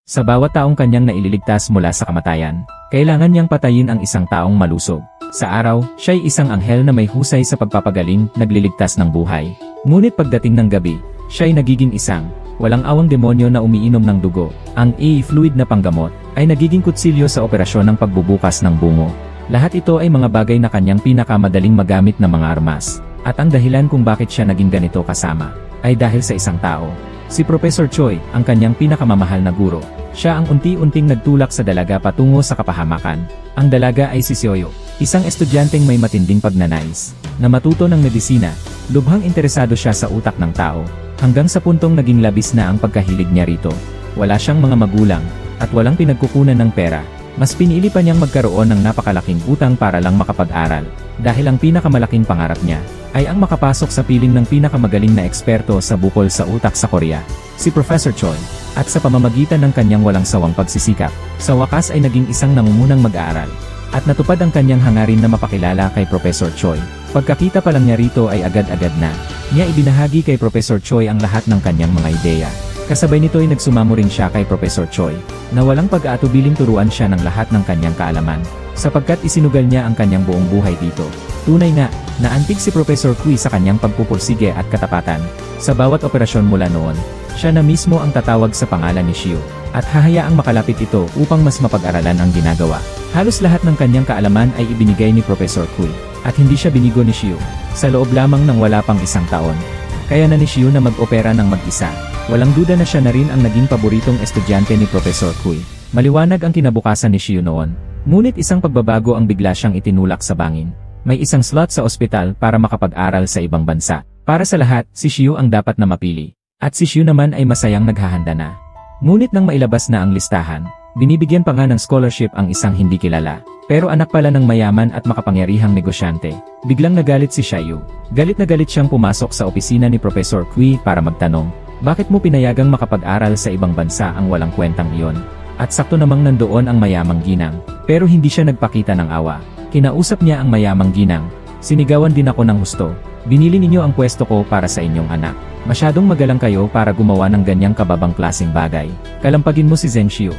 Sa bawat taong kanyang naililigtas mula sa kamatayan, kailangan niyang patayin ang isang taong malusog. Sa araw, siya'y isang anghel na may husay sa pagpapagaling, nagliligtas ng buhay. Ngunit pagdating ng gabi, siya'y nagiging isang walang awang demonyo na umiinom ng dugo. Ang fluid na panggamot ay nagiging kutsilyo sa operasyon ng pagbubukas ng bungo. Lahat ito ay mga bagay na kanyang pinakamadaling magamit na mga armas. At ang dahilan kung bakit siya naging ganito kasama ay dahil sa isang tao. Si Professor Choi, ang kanyang pinakamamahal na guro. Siya ang unti-unting nagtulak sa dalaga patungo sa kapahamakan. Ang dalaga ay si Seoyo, isang estudyanteng may matinding pagnanais na matuto ng medisina. Lubhang interesado siya sa utak ng tao, hanggang sa puntong naging labis na ang pagkahilig niya rito. Wala siyang mga magulang, at walang pinagkukunan ng pera. Mas pinili pa niyang magkaroon ng napakalaking utang para lang makapag-aral, dahil ang pinakamalaking pangarap niya ay ang makapasok sa piling ng pinakamagaling na eksperto sa bukol sa utak sa Korea, si Professor Choi. At sa pamamagitan ng kanyang walang sawang pagsisikap, sa wakas ay naging isang nangungunang mag-aaral. At natupad ang kanyang hangarin na mapakilala kay Professor Choi. Pagkakita pa lang niya rito ay agad-agad na niya ibinahagi kay Professor Choi ang lahat ng kanyang mga ideya. Kasabay nito ay nagsumamo rin siya kay Professor Choi, na walang pag-aatubiling turuan siya ng lahat ng kanyang kaalaman, sapagkat isinugal niya ang kanyang buong buhay dito. Tunay nga, naantig si Professor Kui sa kanyang pagpupursige at katapatan. Sa bawat operasyon mula noon, siya na mismo ang tatawag sa pangalan ni Shio, at hahayaang makalapit ito upang mas mapag-aralan ang ginagawa. Halos lahat ng kanyang kaalaman ay ibinigay ni Professor Kui, at hindi siya binigo ni Shio, sa loob lamang ng wala pang isang taon. Kaya na ni Shio na mag-opera ng mag-isa. Walang duda na siya na rin ang naging paboritong estudyante ni Professor Kui. Maliwanag ang kinabukasan ni Shio noon. Ngunit isang pagbabago ang bigla siyang itinulak sa bangin. May isang slot sa ospital para makapag-aral sa ibang bansa. Para sa lahat, si Shio ang dapat na mapili. At si Shio naman ay masayang naghahanda na. Ngunit nang mailabas na ang listahan, binibigyan pa nga ng scholarship ang isang hindi kilala, pero anak pala ng mayaman at makapangyarihang negosyante. Biglang nagalit si Shayu. Galit na galit siyang pumasok sa opisina ni Professor Kui para magtanong, bakit mo pinayagang makapag-aral sa ibang bansa ang walang kwentang iyon? At sakto namang nandoon ang mayamang ginang, pero hindi siya nagpakita ng awa. Kinausap niya ang mayamang ginang, sinigawan din ako ng husto. Binili ninyo ang pwesto ko para sa inyong anak. Masyadong magalang kayo para gumawa ng ganyang kababang klaseng bagay. Kalampagin mo si Zhenxiu.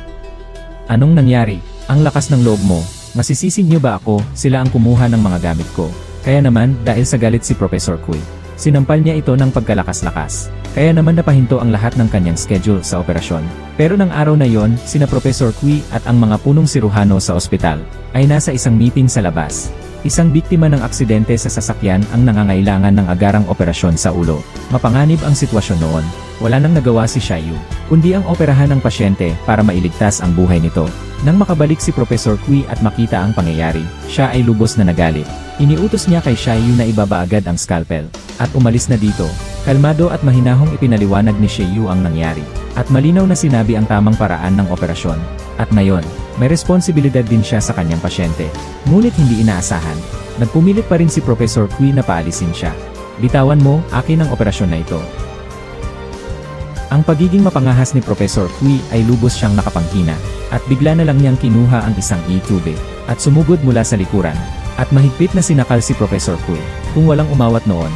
Anong nangyari? Ang lakas ng loob mo. Masisisi niyo ba ako? Sila ang kumuha ng mga gamit ko. Kaya naman, dahil sa galit si Professor Kui, sinampal niya ito ng pagkalakas-lakas. Kaya naman napahinto ang lahat ng kanyang schedule sa operasyon. Pero ng araw na yon, sina Professor Kui at ang mga punong siruhano sa ospital ay nasa isang meeting sa labas. Isang biktima ng aksidente sa sasakyan ang nangangailangan ng agarang operasyon sa ulo. Mapanganib ang sitwasyon noon. Wala nang nagawa si Shayu, kundi ang operahan ng pasyente para mailigtas ang buhay nito. Nang makabalik si Professor Kui at makita ang pangyayari, siya ay lubos na nagalit. Iniutos niya kay Shayu na ibaba agad ang scalpel, at umalis na dito. Kalmado at mahinahong ipinaliwanag ni Shayu ang nangyari, at malinaw na sinabi ang tamang paraan ng operasyon. At ngayon, may responsibilidad din siya sa kanyang pasyente. Ngunit hindi inaasahan, nagpumilit pa rin si Professor Kui na paalisin siya. Bitawan mo, akin ang operasyon na ito. Ang pagiging mapangahas ni Professor Kui ay lubos siyang nakapanghina, at bigla na lang niyang kinuha ang isang tube, at sumugod mula sa likuran, at mahigpit na sinakal si Professor Kui. Kung walang umawat noon,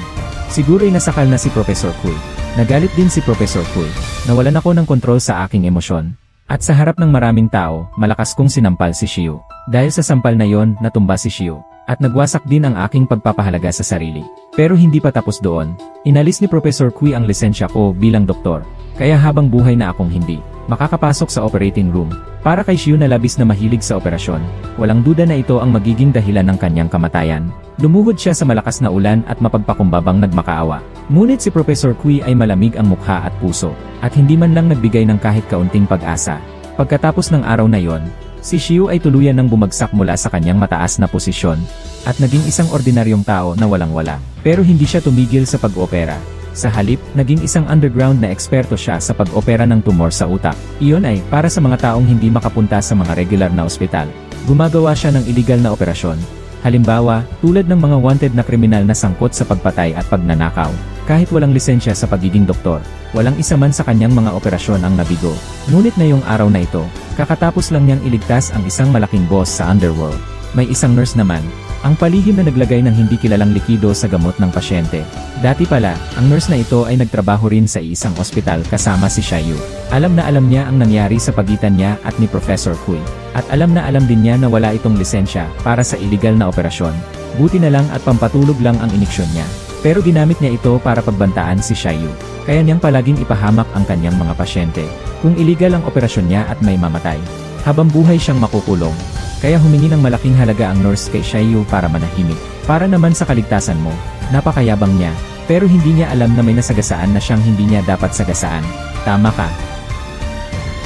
siguro ay nasakal na si Professor Kui. Nagalit din si Professor Kui. Nawalan ako ng kontrol sa aking emosyon. At sa harap ng maraming tao, malakas kong sinampal si Shio. Dahil sa sampal na yon, natumba si Shio. At nagwasak din ang aking pagpapahalaga sa sarili. Pero hindi pa tapos doon. Inalis ni Professor Kui ang lisensya ko bilang doktor. Kaya habang buhay na akong hindi makakapasok sa operating room. Para kay Shio na labis na mahilig sa operasyon, walang duda na ito ang magiging dahilan ng kanyang kamatayan. Lumuhod siya sa malakas na ulan at mapagpakumbabang nagmakaawa. Ngunit si Professor Kui ay malamig ang mukha at puso, at hindi man lang nagbigay ng kahit kaunting pag-asa. Pagkatapos ng araw na yon, si Shio ay tuluyan ng bumagsak mula sa kanyang mataas na posisyon, at naging isang ordinaryong tao na walang-wala. Pero hindi siya tumigil sa pag-opera. Sa halip, naging isang underground na eksperto siya sa pag-opera ng tumor sa utak. Iyon ay para sa mga taong hindi makapunta sa mga regular na ospital. Gumagawa siya ng illegal na operasyon. Halimbawa, tulad ng mga wanted na kriminal na sangkot sa pagpatay at pagnanakaw. Kahit walang lisensya sa pagiging doktor, walang isa man sa kanyang mga operasyon ang nabigo. Ngunit ngayong araw na ito, kakatapos lang niyang iligtas ang isang malaking boss sa underworld. May isang nurse naman, Ang palihim na naglagay ng hindi kilalang likido sa gamot ng pasyente. Dati pala, ang nurse na ito ay nagtrabaho rin sa isang ospital kasama si Xiaoyu. Alam na alam niya ang nangyari sa pagitan niya at ni Professor Hui. At alam na alam din niya na wala itong lisensya para sa illegal na operasyon. Buti na lang at pampatulog lang ang iniksyon niya. Pero ginamit niya ito para pagbantaan si Xiaoyu. Kaya niyang palaging ipahamak ang kanyang mga pasyente. Kung illegal ang operasyon niya at may mamatay, habang buhay siyang makukulong. Kaya humingi ng malaking halaga ang nurse kay Xiaoyu para manahimik. Para naman sa kaligtasan mo, napakayabang niya, pero hindi niya alam na may nasagasaan na siyang hindi niya dapat sagasaan. Tama ka.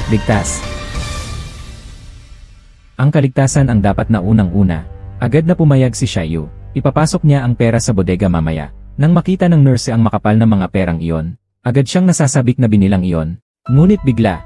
Ligtas. Ang kaligtasan ang dapat na unang-una. Agad na pumayag si Xiaoyu. Ipapasok niya ang pera sa bodega mamaya. Nang makita ng nurse ang makapal na mga perang iyon, agad siyang nasasabik na binilang iyon. Ngunit bigla,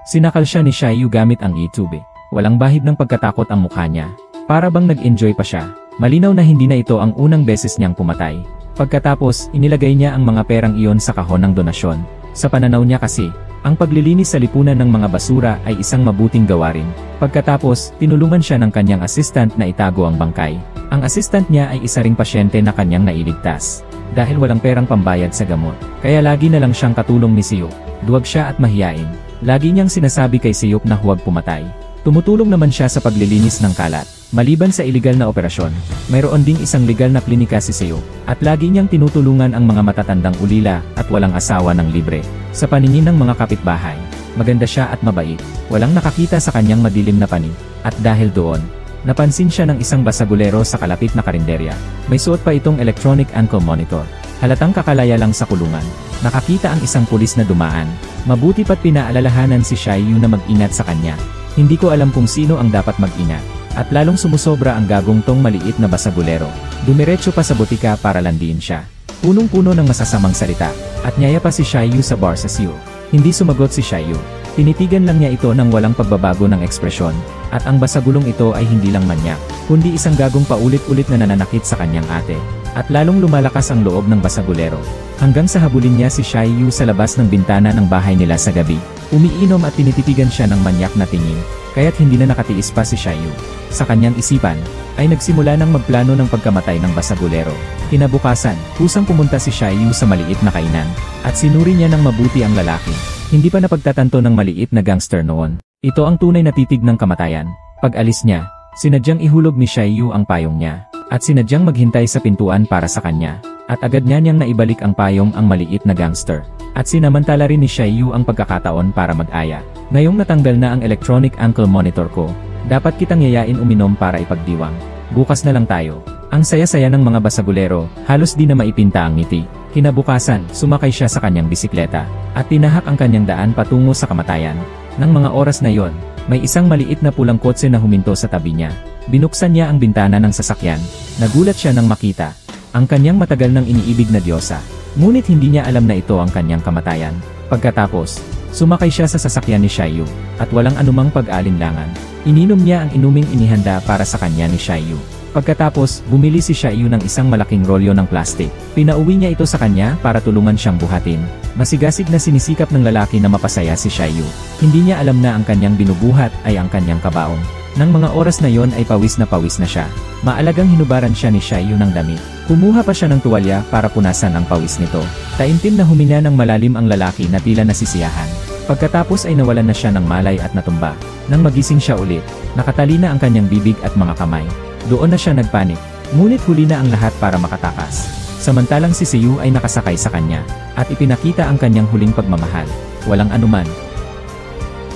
sinakal siya ni Xiaoyu gamit ang e-tube. Walang bahid ng pagkatakot ang mukha niya. Para bang nag-enjoy pa siya. Malinaw na hindi na ito ang unang beses niyang pumatay. Pagkatapos, inilagay niya ang mga perang iyon sa kahon ng donasyon. Sa pananaw niya kasi, ang paglilinis sa lipunan ng mga basura ay isang mabuting gawain. Pagkatapos, tinulungan siya ng kanyang assistant na itago ang bangkay. Ang assistant niya ay isa ring pasyente na kanyang nailigtas. Dahil walang perang pambayad sa gamot, kaya lagi na lang siyang katulong ni Siyok. Duwag siya at mahiyain. Lagi niyang sinasabi kay Siyok na huwag pumatay. Tumutulong naman siya sa paglilinis ng kalat. Maliban sa iligal na operasyon, mayroon ding isang legal na klinika si Seo, at lagi niyang tinutulungan ang mga matatandang ulila at walang asawa ng libre. Sa paningin ng mga kapitbahay, maganda siya at mabait, walang nakakita sa kanyang madilim na pani, at dahil doon, napansin siya ng isang basagulero sa kalapit na karinderya. May suot pa itong electronic ankle monitor. Halatang kakalaya lang sa kulungan. Nakakita ang isang pulis na dumaan. Mabuti pa't pinaalalahanan si Xiaoyu na mag-ingat sa kanya. Hindi ko alam kung sino ang dapat mag-ingat. At lalong sumusobra ang gagong tong maliit na basagulero. Dumiretso pa sa butika para landiin siya. Punong-puno ng masasamang salita. At nyaya pa si Xiaoyu sa bar sa Seo. Hindi sumagot si Xiaoyu. Tinitigan lang niya ito ng walang pagbabago ng ekspresyon. At ang basagulong ito ay hindi lang manyak, kundi isang gagong paulit-ulit na nananakit sa kanyang ate. At lalong lumalakas ang loob ng basagulero. Hanggang sa habulin niya si Xiaoyu sa labas ng bintana ng bahay nila sa gabi. Umiinom at tinititigan siya ng manyak na tingin, kaya't hindi na nakatiis pa si Xiaoyu. Sa kanyang isipan, ay nagsimula ng magplano ng pagkamatay ng basagulero. Kinabukasan, kusang pumunta si Xiaoyu sa maliit na kainan, at sinuri niya ng mabuti ang lalaki. Hindi pa napagtatanto ng maliit na gangster noon. Ito ang tunay na titig ng kamatayan. Pag-alis niya, sinadyang ihulog ni Xiaoyu ang payong niya, at sinadyang maghintay sa pintuan para sa kanya. At agad niya niyang naibalik ang payong ang maliit na gangster. At sinamantala rin ni Xiaoyu ang pagkakataon para mag-aya. Ngayong natanggal na ang electronic ankle monitor ko, dapat kitang yayain uminom para ipagdiwang. Bukas na lang tayo. Ang saya-saya ng mga basagulero, halos di na maipinta ang ngiti. Kinabukasan, sumakay siya sa kanyang bisikleta, at tinahak ang kanyang daan patungo sa kamatayan. Nang mga oras na yon, may isang maliit na pulang kotse na huminto sa tabi niya. Binuksan niya ang bintana ng sasakyan. Nagulat siya nang makita ang kanyang matagal nang iniibig na diyosa. Ngunit hindi niya alam na ito ang kanyang kamatayan. Pagkatapos, sumakay siya sa sasakyan ni Xiaoyu, at walang anumang pag-alinlangan. Ininom niya ang inuming inihanda para sa kanya ni Xiaoyu. Pagkatapos, bumili si Xiaoyu ng isang malaking rolyo ng plastik. Pinauwi niya ito sa kanya para tulungan siyang buhatin. Masigasig na sinisikap ng lalaki na mapasaya si Xiaoyu. Hindi niya alam na ang kanyang binubuhat ay ang kanyang kabaong. Nang mga oras na yon ay pawis na siya. Maalagang hinubaran siya ni Xiaoyu ng damit. Kumuha pa siya ng tuwalya para punasan ang pawis nito. Taimtim na huminga ng malalim ang lalaki na tila nasisiyahan. Pagkatapos ay nawalan na siya ng malay at natumba. Nang magising siya ulit, nakatali na ang kanyang bibig at mga kamay. Doon na siya nagpanik, ngunit huli na ang lahat para makatakas. Samantalang si Seo ay nakasakay sa kanya, at ipinakita ang kanyang huling pagmamahal. Walang anuman.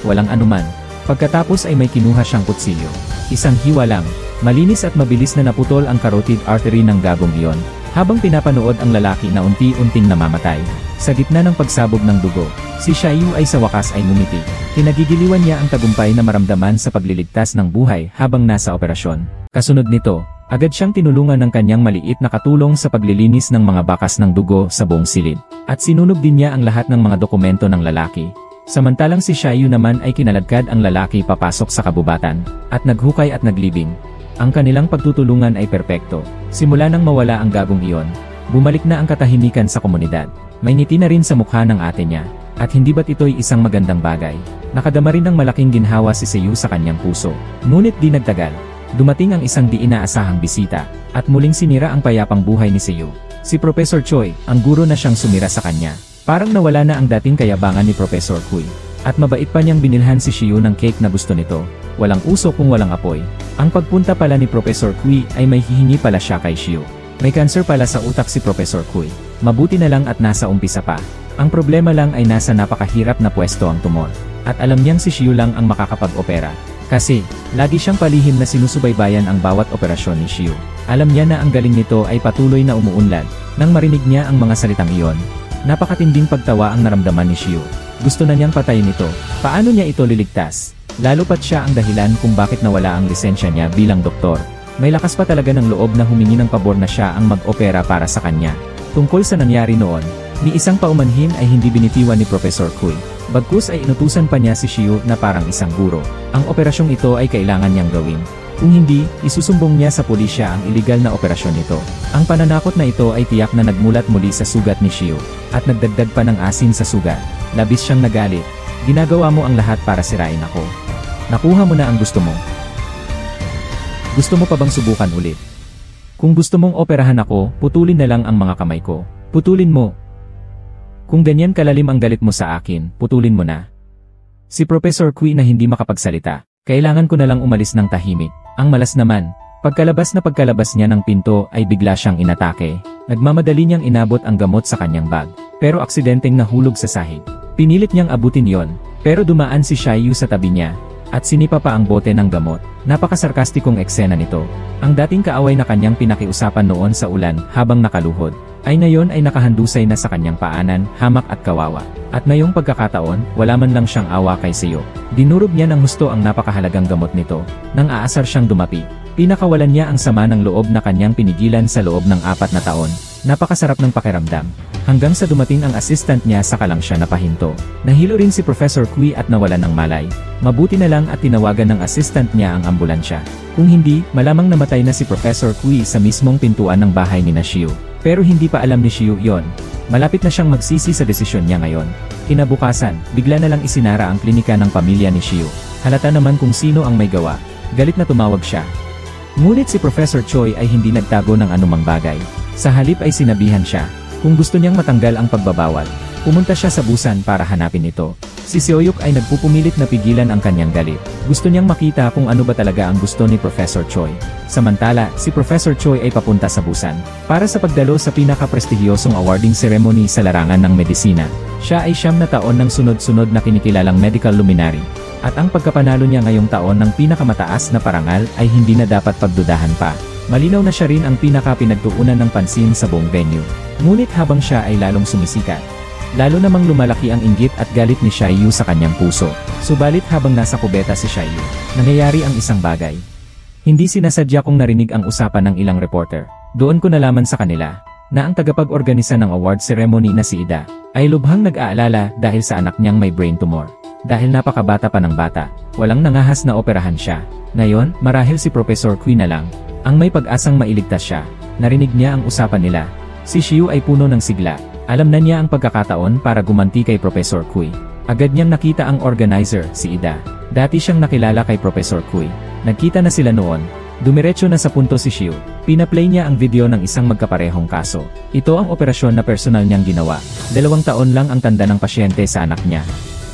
Walang anuman. Pagkatapos ay may kinuha siyang kutsilyo. Isang hiwa lang, malinis at mabilis na naputol ang carotid artery ng gagong iyon, habang pinapanood ang lalaki na unti-unting namamatay. Sa gitna ng pagsabog ng dugo, si Xiaoyu ay sa wakas ay ngumiti. Kinagigiliwan niya ang tagumpay na maramdaman sa pagliligtas ng buhay habang nasa operasyon. Kasunod nito, agad siyang tinulungan ng kanyang maliit na katulong sa paglilinis ng mga bakas ng dugo sa buong silid. At sinunog din niya ang lahat ng mga dokumento ng lalaki. Samantalang si Xiaoyu naman ay kinaladkad ang lalaki papasok sa kabubatan, at naghukay at naglibing. Ang kanilang pagtutulungan ay perpekto. Simula nang mawala ang gagong iyon, bumalik na ang katahimikan sa komunidad. May ngiti na rin sa mukha ng ate niya, at hindi ba't ito'y isang magandang bagay? Nakadama rin ng malaking ginhawa si Seo sa kanyang puso. Ngunit di nagtagal, Dumating ang isang di inaasahang bisita, at muling sinira ang payapang buhay ni Siyu. Si Professor Choi, ang guro na siyang sumira sa kanya. Parang nawala na ang dating kayabangan ni Professor Kui. At mabait pa niyang binilhan si Siyu ng cake na gusto nito. Walang usok kung walang apoy. Ang pagpunta pala ni Professor Kui ay may hihingi pala siya kay Siyu. May cancer pala sa utak si Professor Kui. Mabuti na lang at nasa umpisa pa. Ang problema lang ay nasa napakahirap na pwesto ang tumor. At alam niyang si Siyu lang ang makakapag-opera. Kasi, lagi siyang palihim na sinusubaybayan ang bawat operasyon ni Siyu. Alam niya na ang galing nito ay patuloy na umuunlad. Nang marinig niya ang mga salitang iyon, napakatinding pagtawa ang naramdaman ni Siyu. Gusto na niyang patayin ito. Paano niya ito liligtas? Lalo pat siya ang dahilan kung bakit nawala ang lisensya niya bilang doktor. May lakas pa talaga ng loob na humingi ng pabor na siya ang mag-opera para sa kanya. Tungkol sa nangyari noon, ni isang paumanhin ay hindi binitiwan ni Professor Kui. Bagkus ay inutusan pa niya si Siyu na parang isang guro. Ang operasyong ito ay kailangan niyang gawin. Kung hindi, isusumbong niya sa pulisya ang iligal na operasyon nito. Ang pananakot na ito ay tiyak na nagmulat muli sa sugat ni Siyu, at nagdagdag pa ng asin sa sugat. Labis siyang nagalit. Ginagawa mo ang lahat para sirain ako. Nakuha mo na ang gusto mo. Gusto mo pa bang subukan ulit? Kung gusto mong operahan ako, putulin na lang ang mga kamay ko. Putulin mo. Kung ganyan kalalim ang galit mo sa akin, putulin mo na. Si Professor Kui na hindi makapagsalita. Kailangan ko na lang umalis ng tahimik. Ang malas naman, pagkalabas niya ng pinto ay bigla siyang inatake. Nagmamadali niyang inabot ang gamot sa kanyang bag. Pero aksidenteng nahulog sa sahig. Pinilit niyang abutin yon, pero dumaan si Xiaoyu sa tabi niya. At sinipa pa ang bote ng gamot. Napakasarkastikong eksena nito. Ang dating kaaway na kanyang pinakiusapan noon sa ulan habang nakaluhod, ay ngayon ay nakahandusay na sa kanyang paanan, hamak at kawawa. At ngayong pagkakataon, wala man lang siyang awa kay Siyu. Dinurog niya ng husto ang napakahalagang gamot nito. Nang aasar siyang dumapi, pinakawalan niya ang sama ng loob na kanyang pinigilan sa loob ng 4 na taon. Napakasarap ng pakiramdam. Hanggang sa dumating ang assistant niya saka lang siya napahinto. Nahilo rin si Professor Kui at nawalan ng malay. Mabuti na lang at tinawagan ng assistant niya ang ambulansya. Kung hindi, malamang namatay na si Professor Kui sa mismong pintuan ng bahay ni Siyu. Pero hindi pa alam ni Siyu yon. Malapit na siyang magsisi sa desisyon niya ngayon. Kinabukasan, bigla na lang isinara ang klinika ng pamilya ni Siyu. Halata naman kung sino ang may gawa. Galit na tumawag siya. Ngunit si Professor Choi ay hindi nagtago ng anumang bagay. Sa halip ay sinabihan siya. Kung gusto niyang matanggal ang pagbabawal, pumunta siya sa Busan para hanapin ito. Si Seoyuk ay nagpupumilit na pigilan ang kanyang galit. Gusto niyang makita kung ano ba talaga ang gusto ni Professor Choi. Samantala, si Professor Choi ay papunta sa Busan para sa pagdalo sa pinaka-prestihiyosong awarding ceremony sa larangan ng medisina. Siya ay 9 na taon ng sunod-sunod na kinikilalang medical luminary. At ang pagkapanalo niya ngayong taon ng pinakamataas na parangal ay hindi na dapat pagdudahan pa. Malinaw na siya rin ang pinaka-pinagtuunan ng pansin sa buong venue. Ngunit habang siya ay lalong sumisikat, lalo namang lumalaki ang inggit at galit ni Xiaoyu sa kanyang puso. Subalit habang nasa kubeta si Xiaoyu, nangyayari ang isang bagay. Hindi sinasadya kong narinig ang usapan ng ilang reporter. Doon ko nalaman sa kanila na ang tagapag-organisa ng award ceremony na si Ida ay lubhang nag-aalala dahil sa anak niyang may brain tumor. Dahil napakabata pa ng bata, walang nangahas na operahan siya. Ngayon, marahil si Professor Kui na lang ang may pag-asang mailigtas siya. Narinig niya ang usapan nila. Si Siyu ay puno ng sigla. Alam na niya ang pagkakataon para gumanti kay Professor Kui. Agad niyang nakita ang organizer, si Ida. Dati siyang nakilala kay Professor Kui. Nagkita na sila noon. Dumiretso na sa punto si Siyu. Pinaplay niya ang video ng isang magkaparehong kaso. Ito ang operasyon na personal niyang ginawa. 2 taon lang ang tanda ng pasyente sa anak niya.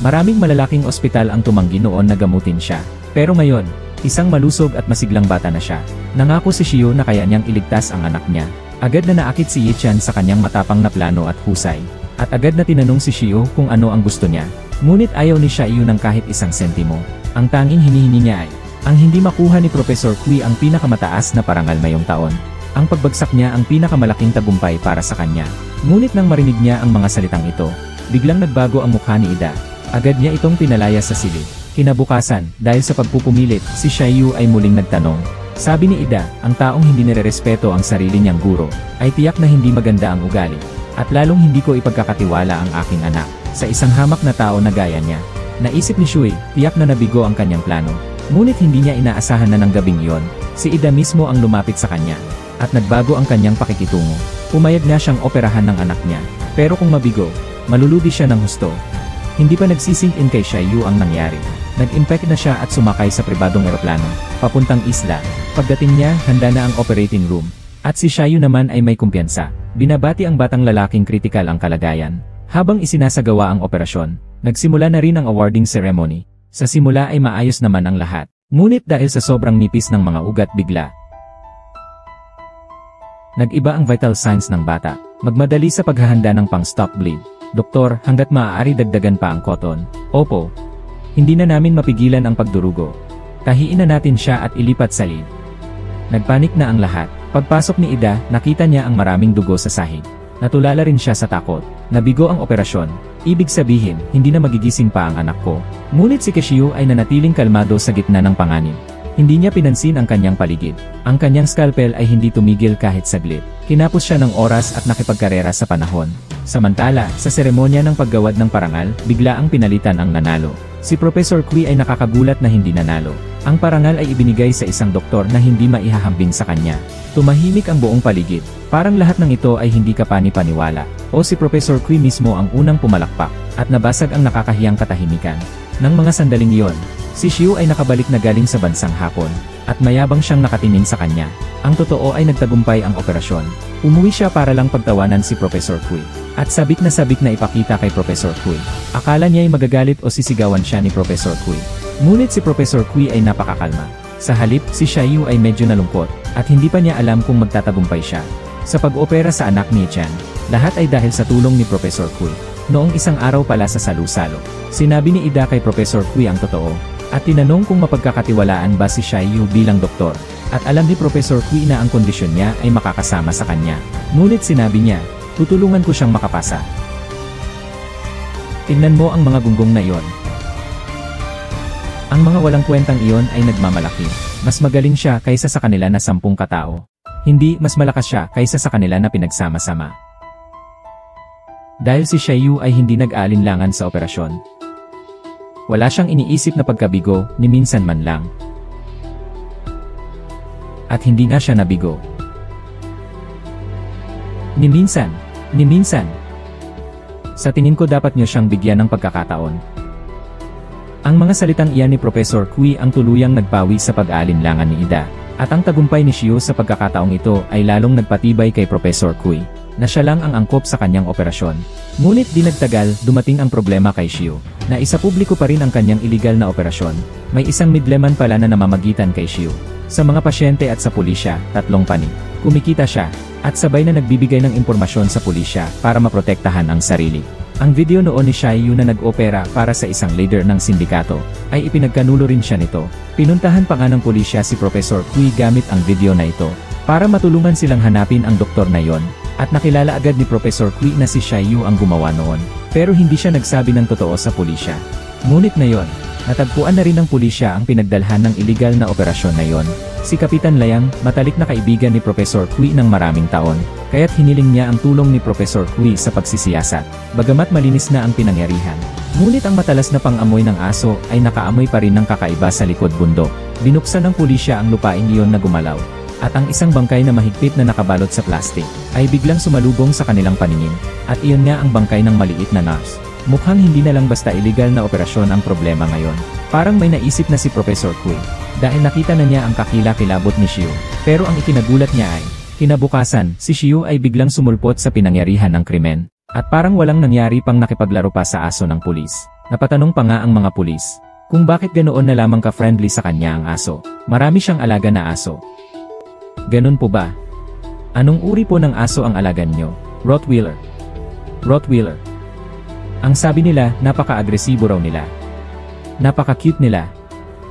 Maraming malalaking ospital ang tumanggi noon na gamutin siya. Pero ngayon, isang malusog at masiglang bata na siya. Nangako si Siyu na kaya niyang iligtas ang anak niya. Agad na naakit si Yichan sa kanyang matapang na plano at husay. At agad na tinanong si Siyu kung ano ang gusto niya. Ngunit ayaw ni Xiaoyu ng kahit isang sentimo. Ang tanging hinihingi niya ay ang hindi makuha ni Professor Kui ang pinakamataas na parangal ngayong taon. Ang pagbagsak niya ang pinakamalaking tagumpay para sa kanya. Ngunit nang marinig niya ang mga salitang ito, biglang nagbago ang mukha ni Ida. Agad niya itong pinalaya sa silid. Kinabukasan, dahil sa pagpupumilit, si Xiaoyu ay muling nagtanong. Sabi ni Ida, ang taong hindi nirerespeto ang sarili niyang guro, ay tiyak na hindi maganda ang ugali. At lalong hindi ko ipagkakatiwala ang aking anak sa isang hamak na tao na gaya niya. Naisip ni Shui, tiyak na nabigo ang kanyang plano. Ngunit hindi niya inaasahan na ng gabing iyon, si Ida mismo ang lumapit sa kanya. At nagbago ang kanyang pakikitungo. Pumayag na siyang operahan ng anak niya. Pero kung mabigo, malulubi siya ng husto. Hindi pa nagsisink in kay Xiaoyu ang nangyari. Nag-impect na siya at sumakay sa pribadong eroplano, papuntang isla. Pagdating niya, handa na ang operating room. At si Xiaoyu naman ay may kumpiyansa. Binabati ang batang lalaking kritikal ang kalagayan. Habang isinasagawa ang operasyon, nagsimula na rin ang awarding ceremony. Sa simula ay maayos naman ang lahat. Ngunit dahil sa sobrang nipis ng mga ugat bigla, nag-iba ang vital signs ng bata. Magmadali sa paghahanda ng pang-stop bleed. Doktor, hanggat maaari dagdagan pa ang cotton. Opo. Hindi na namin mapigilan ang pagdurugo. Tahiin na natin siya at ilipat sa lead. Nagpanik na ang lahat. Pagpasok ni Ida, nakita niya ang maraming dugo sa sahig. Natulala rin siya sa takot. Nabigo ang operasyon. Ibig sabihin, hindi na magigising pa ang anak ko. Ngunit si Keshiu ay nanatiling kalmado sa gitna ng panganib. Hindi niya pinansin ang kanyang paligid. Ang kanyang scalpel ay hindi tumigil kahit saglit. Kinapos siya ng oras at nakipagkarera sa panahon. Samantala, sa seremonya ng paggawad ng parangal, bigla ang pinalitan ang nanalo. Si Professor Kui ay nakakagulat na hindi nanalo. Ang parangal ay ibinigay sa isang doktor na hindi maihahambing sa kanya. Tumahimik ang buong paligid. Parang lahat ng ito ay hindi kapani-paniwala. O si Professor Kui mismo ang unang pumalakpak, at nabasag ang nakakahiyang katahimikan. Nang mga sandaling iyon, si Xiu ay nakabalik na galing sa bansang Hapon, at mayabang siyang nakatingin sa kanya. Ang totoo ay nagtagumpay ang operasyon. Umuwi siya para lang pagtawanan si Professor Kui. At sabik na ipakita kay Professor Kui. Akala niya ay magagalit o sisigawan siya ni Professor Kui. Ngunit si Professor Kui ay napakakalma. Sa halip, si Xiaoyu ay medyo nalungkot, at hindi pa niya alam kung magtatagumpay siya. Sa pag-opera sa anak ni Chen, lahat ay dahil sa tulong ni Professor Kui. Noong isang araw pala sa salu-salo, sinabi ni Ida kay Professor Kui ang totoo, at tinanong kung mapagkakatiwalaan ba si Xiaoyu bilang doktor. At alam ni Professor Kui na ang kondisyon niya ay makakasama sa kanya. Ngunit sinabi niya, tutulungan ko siyang makapasa. Tingnan mo ang mga gunggong na iyon. Ang mga walang kwentang iyon ay nagmamalaki. Mas magaling siya kaysa sa kanila na 10 katao. Hindi, mas malakas siya kaysa sa kanila na pinagsama-sama. Dahil si Xiaoyu ay hindi nag-aalinlangan sa operasyon. Wala siyang iniisip na pagkabigo, ni minsan man lang. At hindi nga siya nabigo. Ni minsan. Sa tingin ko dapat niyo siyang bigyan ng pagkakataon. Ang mga salitang iyan ni Professor Kui ang tuluyang nagpawi sa pag-aalinlangan ni Ida. At ang tagumpay ni Xiu sa pagkakataong ito ay lalong nagpatibay kay Professor Kui, na siya lang ang angkop sa kanyang operasyon. Ngunit di nagtagal, dumating ang problema kay Xiu, na isapubliko pa rin ang kanyang iligal na operasyon. May isang middleman pala na namamagitan kay Xiu. Sa mga pasyente at sa pulisya, 3 panig. Kumikita siya, at sabay na nagbibigay ng impormasyon sa pulisya para maprotektahan ang sarili. Ang video noon ni Xiaoyu na nag-opera para sa isang leader ng sindikato, ay ipinagkanulo rin siya nito. Pinuntahan pa nga ng pulisya si Professor Kui gamit ang video na ito, para matulungan silang hanapin ang doktor na yon. At nakilala agad ni Professor Kui na si Xiaoyu ang gumawa noon, pero hindi siya nagsabi ng totoo sa pulisya. Ngunit ngayon, natagpuan na rin ng pulisya ang pinagdalhan ng iligal na operasyon na yon. Si Kapitan Layang, matalik na kaibigan ni Professor Kui ng maraming taon, kaya't hiniling niya ang tulong ni Professor Kui sa pagsisiyasat, bagamat malinis na ang pinangyarihan. Ngunit ang matalas na pang-amoy ng aso ay nakaamoy pa rin ng kakaiba sa likod bundok. Binuksan ng pulisya ang lupaing iyon na gumalaw, at ang isang bangkay na mahigpit na nakabalot sa plastik, ay biglang sumalubong sa kanilang paningin, at iyon nga ang bangkay ng maliit na nurse. Mukhang hindi na lang basta illegal na operasyon ang problema ngayon. Parang may naisip na si Professor Kui, dahil nakita na niya ang kakila-kilabot ni Xiu. Pero ang ikinagulat niya ay, kinabukasan, si Xiu ay biglang sumulpot sa pinangyarihan ng krimen. At parang walang nangyari pang nakipaglaro pa sa aso ng pulis. Napatanong pa nga ang mga pulis, kung bakit ganoon na lamang ka-friendly sa kanya ang aso. Marami siyang alaga na aso. Ganun po ba? Anong uri po ng aso ang alagan nyo? Rottweiler. Rottweiler. Ang sabi nila, napaka-agresibo raw nila. Napaka-cute nila.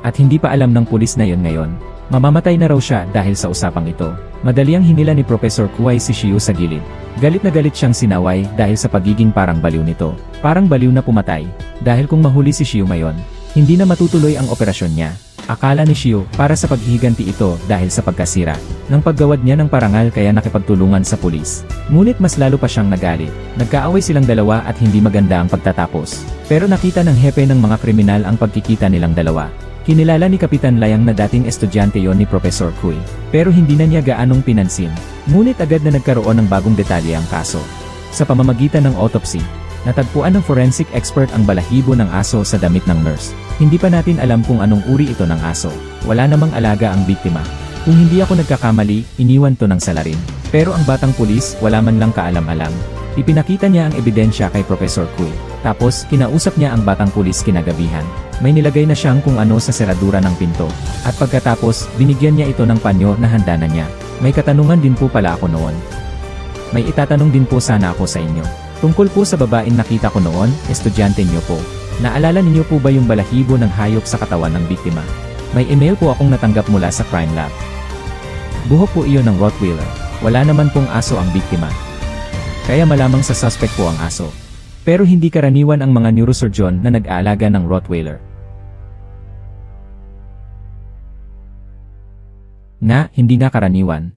At hindi pa alam ng pulis na yon ngayon. Mamamatay na raw siya dahil sa usapang ito. Madali ang hinila ni Professor Kui si Xiu sa gilid. Galit na galit siyang sinaway dahil sa pagiging parang baliw nito. Parang baliw na pumatay. Dahil kung mahuli si Xiu ngayon, hindi na matutuloy ang operasyon niya. Akala ni Xiu para sa paghihiganti ito dahil sa pagkasira ng paggawad niya ng parangal kaya nakipagtulungan sa pulis. Ngunit mas lalo pa siyang nagalit. Nagkaaway silang dalawa at hindi maganda ang pagtatapos. Pero nakita ng hepe ng mga kriminal ang pagkikita nilang dalawa. Kinilala ni Kapitan Layang na dating estudyante yon ni Professor Kui, pero hindi na niya gaanong pinansin. Ngunit agad na nagkaroon ng bagong detalye ang kaso. Sa pamamagitan ng autopsy, Natagpuan ng forensic expert ang balahibo ng aso sa damit ng nurse. Hindi pa natin alam kung anong uri ito ng aso. Wala namang alaga ang biktima. Kung hindi ako nagkakamali, iniwan to ng salarin. Pero ang batang pulis, wala man lang kaalam-alam. Ipinakita niya ang ebidensya kay Professor Kui. Tapos, kinausap niya ang batang pulis kinagabihan. May nilagay na siyang kung ano sa seradura ng pinto. At pagkatapos, binigyan niya ito ng panyo na handa na niya. May katanungan din po pala ako noon. May itatanong din po sana ako sa inyo. Tungkol po sa babaeng nakita ko noon, estudyante niyo po. Naalala ninyo po ba yung balahibo ng hayop sa katawan ng biktima? May email po akong natanggap mula sa crime lab. Buhok po iyon ng Rottweiler. Wala naman pong aso ang biktima. Kaya malamang sa suspect po ang aso. Pero hindi karaniwan ang mga neurosurgeon na nag-aalaga ng Rottweiler. Hindi nga karaniwan.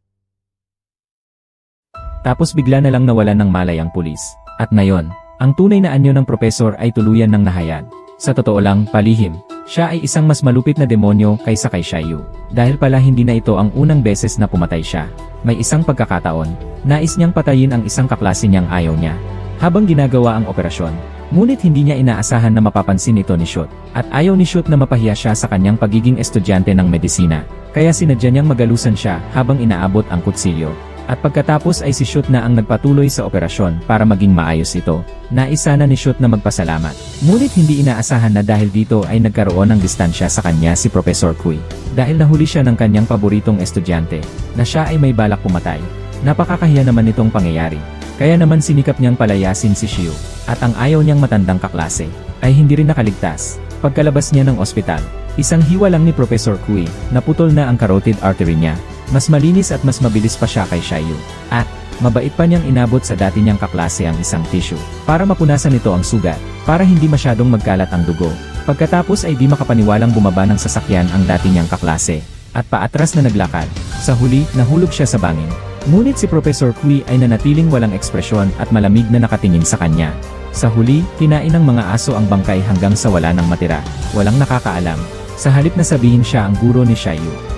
Tapos bigla na lang nawalan ng malay ang pulis. At ngayon, ang tunay na anyo ng profesor ay tuluyan ng nahayag. Sa totoo lang, palihim, siya ay isang mas malupit na demonyo kaysa kay Xiaoyu. Dahil pala hindi na ito ang unang beses na pumatay siya. May isang pagkakataon, nais niyang patayin ang isang kaklase niyang ayaw niya. Habang ginagawa ang operasyon, ngunit hindi niya inaasahan na mapapansin ito ni Shoot. At ayaw ni Shoot na mapahiya siya sa kanyang pagiging estudyante ng medisina. Kaya sinadya niyang magalusan siya habang inaabot ang kutsilyo. At pagkatapos ay si Shoot na ang nagpatuloy sa operasyon para maging maayos ito. Nais sana ni Shoot na magpasalamat. Ngunit hindi inaasahan na dahil dito ay nagkaroon ng distansya sa kanya si Professor Kui. Dahil nahuli siya ng kanyang paboritong estudyante, na siya ay may balak pumatay. Napakakahiya naman itong pangyayari. Kaya naman sinikap niyang palayasin si Xiu. At ang ayaw niyang matandang kaklase, ay hindi rin nakaligtas. Pagkalabas niya ng ospital, isang hiwa lang ni Professor Kui, naputol na ang carotid artery niya. Mas malinis at mas mabilis pa siya kay Xiaoyu. At, mabait pa niyang inabot sa dati niyang kaklase ang isang tissue, para mapunasan ito ang sugat, para hindi masyadong magkalat ang dugo. Pagkatapos ay di makapaniwalang bumaba ng sasakyan ang dati niyang kaklase, at paatras na naglakad. Sa huli, nahulog siya sa bangin. Ngunit si Professor Kui ay nanatiling walang ekspresyon at malamig na nakatingin sa kanya. Sa huli, kinain ng mga aso ang bangkay hanggang sa wala nang matira. Walang nakakaalam. Sa halip na sabihin siya ang guro ni Xiaoyu.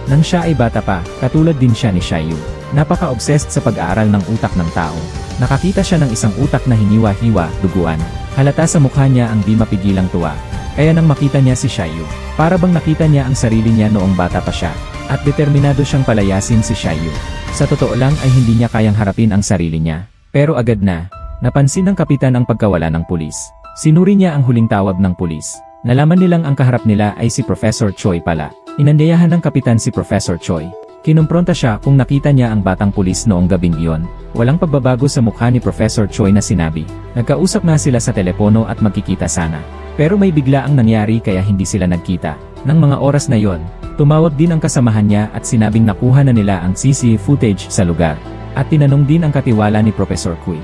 Nang siya ay bata pa, katulad din siya ni Xiaoyu. Napaka-obsessed sa pag-aaral ng utak ng tao. Nakakita siya ng isang utak na hiniwa-hiwa, duguan. Halata sa mukha niya ang di mapigilang tuwa. Kaya nang makita niya si Xiaoyu, para bang nakita niya ang sarili niya noong bata pa siya. At determinado siyang palayasin si Xiaoyu. Sa totoo lang ay hindi niya kayang harapin ang sarili niya. Pero agad na, napansin ng kapitan ang pagkawala ng pulis. Sinuri niya ang huling tawag ng pulis. Nalaman nilang ang kaharap nila ay si Professor Choi pala. Inandayahan ng kapitan si Professor Choi. Kinumpronta siya kung nakita niya ang batang pulis noong gabing iyon. Walang pagbabago sa mukha ni Professor Choi na sinabi. Nagkausap nga sila sa telepono at magkikita sana. Pero may bigla ang nangyari kaya hindi sila nagkita. Nang mga oras na yon, tumawag din ang kasamahan niya at sinabing nakuha na nila ang CCTV footage sa lugar. At tinanong din ang katiwala ni Professor Kui.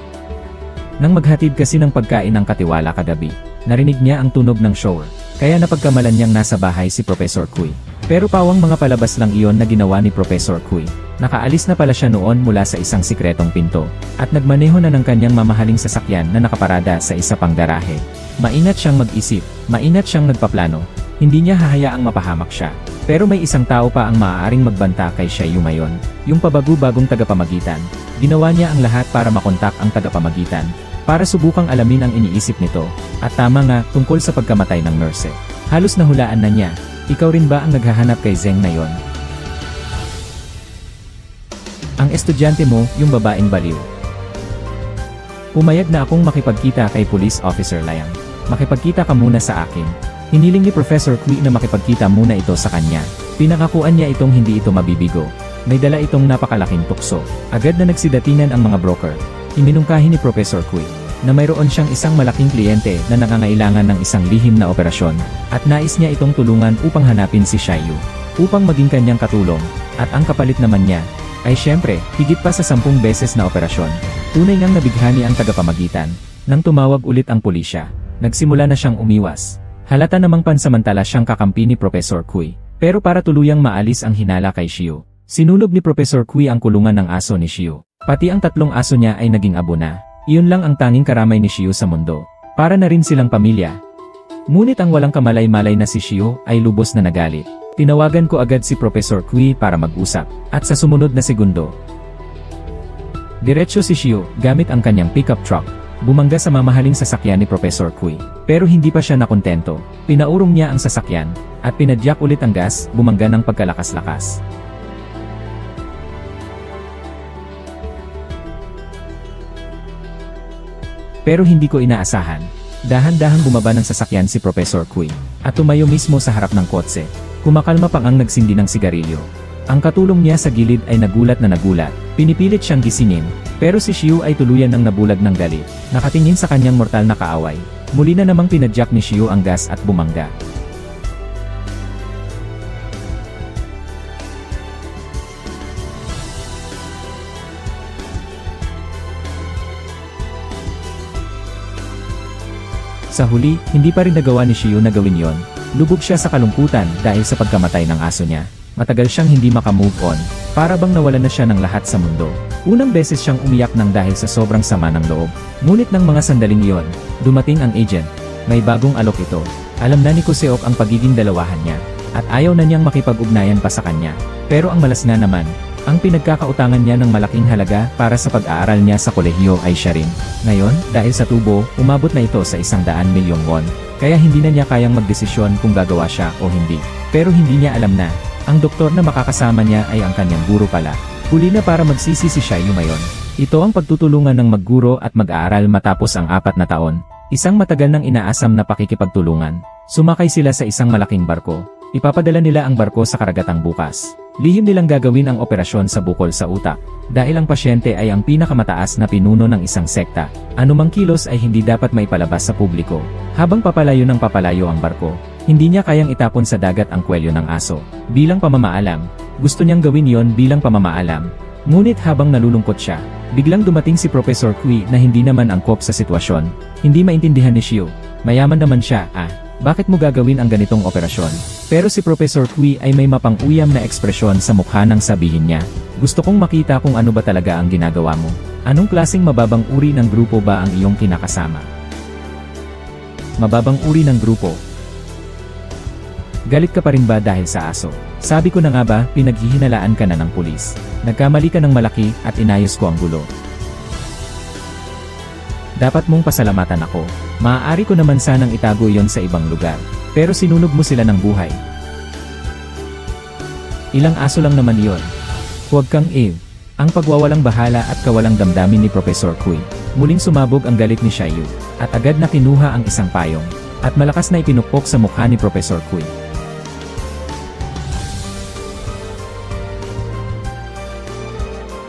Nang maghatid kasi ng pagkain ng katiwala kagabi, narinig niya ang tunog ng shower. Kaya napagkamalan niyang nasa bahay si Professor Kui. Pero pawang mga palabas lang iyon na ginawa ni Professor Kui. Nakaalis na pala siya noon mula sa isang sikretong pinto, at nagmaneho na ng kanyang mamahaling sasakyan na nakaparada sa isa pang garahe. Maingat siyang mag-isip, maingat siyang nagpaplano. Hindi niya hahayaang mapahamak siya. Pero may isang tao pa ang maaaring magbanta kay Xiaoyu ngayon, yung pabago-bagong tagapamagitan. Ginawa niya ang lahat para makontak ang tagapamagitan, para subukang alamin ang iniisip nito. At tama nga, tungkol sa pagkamatay ng nurse. Halos nahulaan na niya. Ikaw rin ba ang naghahanap kay Zeng na yon? Ang estudyante mo, yung babaeng baliw. Pumayag na akong makipagkita kay Police Officer Liang. Makipagkita ka muna sa akin. Hiniling ni Professor Kui na makipagkita muna ito sa kanya. Pinakakuan niya itong hindi ito mabibigo. May dala itong napakalaking tukso. Agad na nagsidatinan ang mga broker. Iminungkahi ni Professor Kui na mayroon siyang isang malaking kliyente na nangangailangan ng isang lihim na operasyon, at nais niya itong tulungan upang hanapin si Xiaoyu, upang maging kanyang katulong, at ang kapalit naman niya, ay syempre, higit pa sa 10 beses na operasyon. Tunay ngang nabighani ang tagapamagitan. Nang tumawag ulit ang pulisya, nagsimula na siyang umiwas. Halata namang pansamantala siyang kakampi ni Professor Kui, pero para tuluyang maalis ang hinala kay Xiu, sinulog ni Professor Kui ang kulungan ng aso ni Xiu. Pati ang 3 aso niya ay naging abo na. Iyon lang ang tanging karamay ni Xiu sa mundo. Para na rin silang pamilya. Ngunit ang walang kamalay-malay na si Xiu ay lubos na nagalit. Tinawagan ko agad si Professor Kui para mag-usap, at sa sumunod na segundo, diretso si Xiu gamit ang kanyang pickup truck. bumangga sa mamahaling sasakyan ni Professor Kui. Pero hindi pa siya nakontento. Pinaurong niya ang sasakyan, at pinadyak ulit ang gas, bumangga ng pagkalakas-lakas. Pero hindi ko inaasahan. Dahan-dahang bumaba ng sasakyan si Professor Kui, at tumayo mismo sa harap ng kotse. Kumakalma pang ang nagsindi ng sigarilyo. Ang katulong niya sa gilid ay nagulat na nagulat. Pinipilit siyang gisingin, pero si Xiu ay tuluyan ng nabulag ng galit. Nakatingin sa kanyang mortal na kaaway. Muli na namang pinadyak ni Xiu ang gas at bumangga. Sa huli, hindi pa rin nagawa ni Xiu na gawin yon. Lubog siya sa kalungkutan dahil sa pagkamatay ng aso niya. Matagal siyang hindi makamove on, para bang nawalan na siya ng lahat sa mundo. Unang beses siyang umiyak nang dahil sa sobrang sama ng loob. Ngunit ng mga sandaling iyon, dumating ang agent. May bagong alok ito. Alam na ni Kuseok ang pagiging dalawahan niya, at ayaw na niyang makipag-ugnayan pa sa kanya. Pero ang malas na naman, ang pinagkakautangan niya ng malaking halaga para sa pag-aaral niya sa kolehiyo ay siya rin. Ngayon, dahil sa tubo, umabot na ito sa 100 milyong won. Kaya hindi na niya kayang magdesisyon kung gagawa siya o hindi. Pero hindi niya alam na, ang doktor na makakasama niya ay ang kanyang guro pala. Huli na para magsisi si Xiaoyu ngayon. Ito ang pagtutulungan ng magguro at mag-aaral matapos ang 4 na taon. Isang matagal nang inaasam na pakikipagtulungan. Sumakay sila sa isang malaking barko. Ipapadala nila ang barko sa karagatang bukas. Lihim nilang gagawin ang operasyon sa bukol sa utak. Dahil ang pasyente ay ang pinakamataas na pinuno ng isang sekta, anumang kilos ay hindi dapat maipalabas sa publiko. Habang papalayo ng papalayo ang barko, hindi niya kayang itapon sa dagat ang kwelyo ng aso. Bilang pamamaalam, gusto niyang gawin yon bilang pamamaalam. Ngunit habang nalulungkot siya, biglang dumating si Professor Kui na hindi naman angkop sa sitwasyon. Hindi maintindihan ni Xiu. Mayaman naman siya, bakit mo gagawin ang ganitong operasyon? Pero si Professor Kui ay may mapang-uyam na ekspresyon sa mukha nang sabihin niya, gusto kong makita kung ano ba talaga ang ginagawa mo. Anong klaseng mababang uri ng grupo ba ang iyong kinakasama? Mababang uri ng grupo. Galit ka pa rin ba dahil sa aso? Sabi ko na nga ba, pinaghihinalaan ka na ng pulis. Nagkamali ka ng malaki at inayos ko ang gulo. Dapat mong pasalamatan ako. Maaari ko naman sanang itago yon sa ibang lugar. Pero sinunog mo sila ng buhay. Ilang aso lang naman yon. Huwag kang Ang pagwawalang bahala at kawalang damdamin ni Professor Kui. Muling sumabog ang galit ni Xiaoyu, at agad na kinuha ang isang payong, at malakas na ipinukpok sa mukha ni Professor Kui.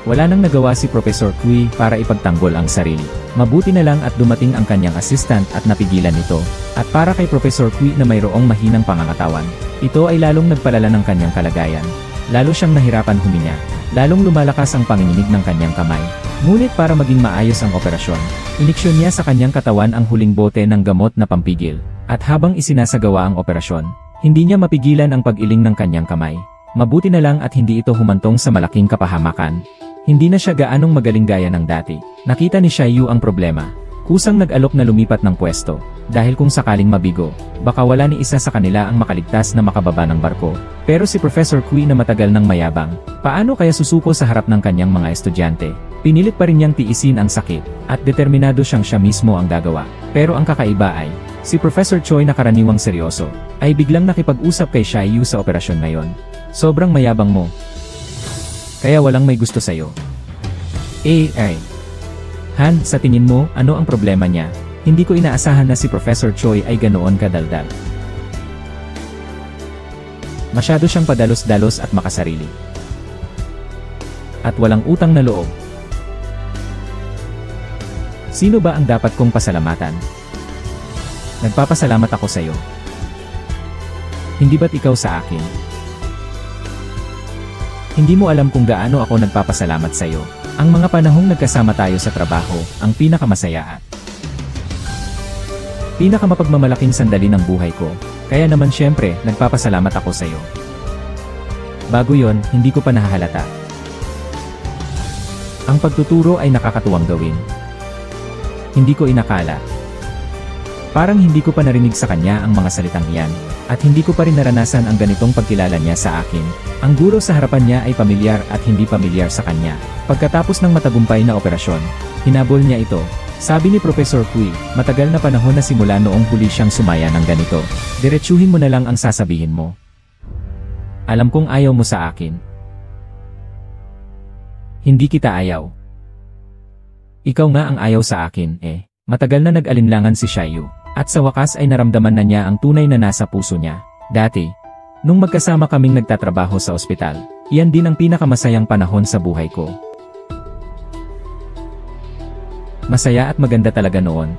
Wala nang nagawa si Professor Kui para ipagtanggol ang sarili. Mabuti na lang at dumating ang kanyang assistant at napigilan ito. At para kay Professor Kui na mayroong mahinang pangangatawan, ito ay lalong nagpalala ng kanyang kalagayan. Lalo siyang nahirapan huminga. Lalong lumalakas ang panginginig ng kanyang kamay. Ngunit para maging maayos ang operasyon, iniksyon niya sa kanyang katawan ang huling bote ng gamot na pampigil. At habang isinasagawa ang operasyon, hindi niya mapigilan ang pag-iling ng kanyang kamay. Mabuti na lang at hindi ito humantong sa malaking kapahamakan. Hindi na siya gaanong magaling gaya ng dati. Nakita ni Xiaoyu ang problema. Kusang nag-alok na lumipat ng pwesto. Dahil kung sakaling mabigo, baka wala ni isa sa kanila ang makaligtas na makababa ng barko. Pero si Professor Kui na matagal ng mayabang, paano kaya susuko sa harap ng kanyang mga estudyante? Pinilit pa rin niyang tiisin ang sakit, at determinado siyang siya mismo ang gagawa. Pero ang kakaiba ay, si Professor Choi na karaniwang seryoso, ay biglang nakipag-usap kay Xiaoyu sa operasyon ngayon. Sobrang mayabang mo. Kaya walang may gusto sa'yo. Han, sa tingin mo, ano ang problema niya? Hindi ko inaasahan na si Professor Choi ay ganoon kadaldal. Masyado siyang padalos-dalos at makasarili. At walang utang na loob. Sino ba ang dapat kong pasalamatan? Nagpapasalamat ako sa'yo. Hindi ba't ikaw sa akin? Hindi mo alam kung gaano ako nagpapasalamat sa iyo. Ang mga panahong nagkasama tayo sa trabaho, ang pinakamasaya at pinakamapagmamalaking sandali ng buhay ko. Kaya naman syempre, nagpapasalamat ako sa iyo. Bago yon, hindi ko pa nahahalata. Ang pagtuturo ay nakakatuwang gawin. Hindi ko inakala. Parang hindi ko pa narinig sa kanya ang mga salitang iyan, at hindi ko pa rin naranasan ang ganitong pagkilala niya sa akin. Ang guro sa harapan niya ay pamilyar at hindi pamilyar sa kanya. Pagkatapos ng matagumpay na operasyon, hinabol niya ito. Sabi ni Professor Kui, matagal na panahon na simula noong huli siyang sumaya ng ganito. Diretsuhin mo na lang ang sasabihin mo. Alam kong ayaw mo sa akin. Hindi kita ayaw. Ikaw nga ang ayaw sa akin, eh. Matagal na nag-alinlangan si Xiaoyu, at sa wakas ay naramdaman na niya ang tunay na nasa puso niya. Dati, nung magkasama kaming nagtatrabaho sa ospital, iyan din ang pinakamasayang panahon sa buhay ko. Masaya at maganda talaga noon.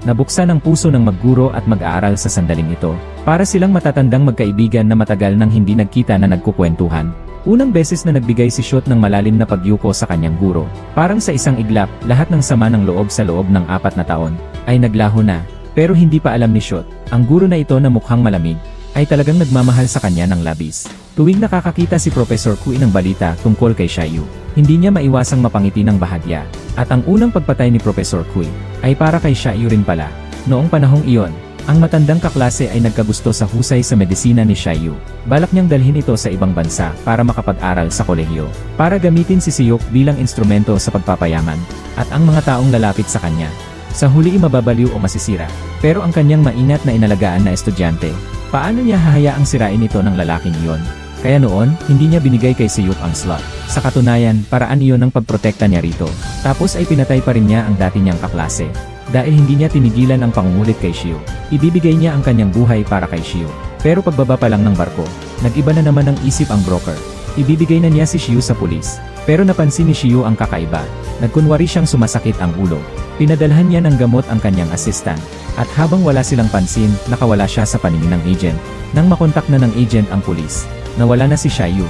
Nabuksan ang puso ng magguro at mag-aaral sa sandaling ito, para silang matatandang magkaibigan na matagal nang hindi nagkita na nagkukwentuhan. Unang beses na nagbigay si Shot ng malalim na pagyuko sa kanyang guro. Parang sa isang iglap, lahat ng sama ng loob sa loob ng 4 na taon, ay naglaho na. Pero hindi pa alam ni Shot, ang guro na ito na mukhang malamig, ay talagang nagmamahal sa kanya ng labis. Tuwing nakakakita si Professor Kui ng balita tungkol kay Xiaoyu, hindi niya maiwasang mapangiti ng bahagya. At ang unang pagpatay ni Professor Kui, ay para kay Xiaoyu rin pala. Noong panahong iyon, ang matandang kaklase ay nagkagusto sa husay sa medisina ni Xiaoyu. Balak niyang dalhin ito sa ibang bansa para makapag-aral sa kolehiyo, para gamitin si Siyok bilang instrumento sa pagpapayaman, at ang mga taong lalapit sa kanya. Sa huli mababaliw o masisira, pero ang kanyang maingat na inalagaan na estudyante, paano niya hahayaang sirain ito ng lalaking iyon? Kaya noon, hindi niya binigay kay Siyok ang slot. Sa katunayan, paraan iyon ng pagprotekta niya rito. Tapos ay pinatay pa rin niya ang dati niyang kaklase. Dahil hindi niya tinigilan ang pangungulit kay Shio, ibibigay niya ang kanyang buhay para kay Shio. Pero pagbaba pa lang ng barko, nag-iba na naman ang isip ang broker. Ibibigay na niya si Shio sa pulis. Pero napansin ni Shio ang kakaiba. Nagkunwari siyang sumasakit ang ulo. Pinadalhan niya ng gamot ang kanyang assistant. At habang wala silang pansin, nakawala siya sa paningin ng agent. Nang makontak na ng agent ang pulis, nawala na si Xiaoyu.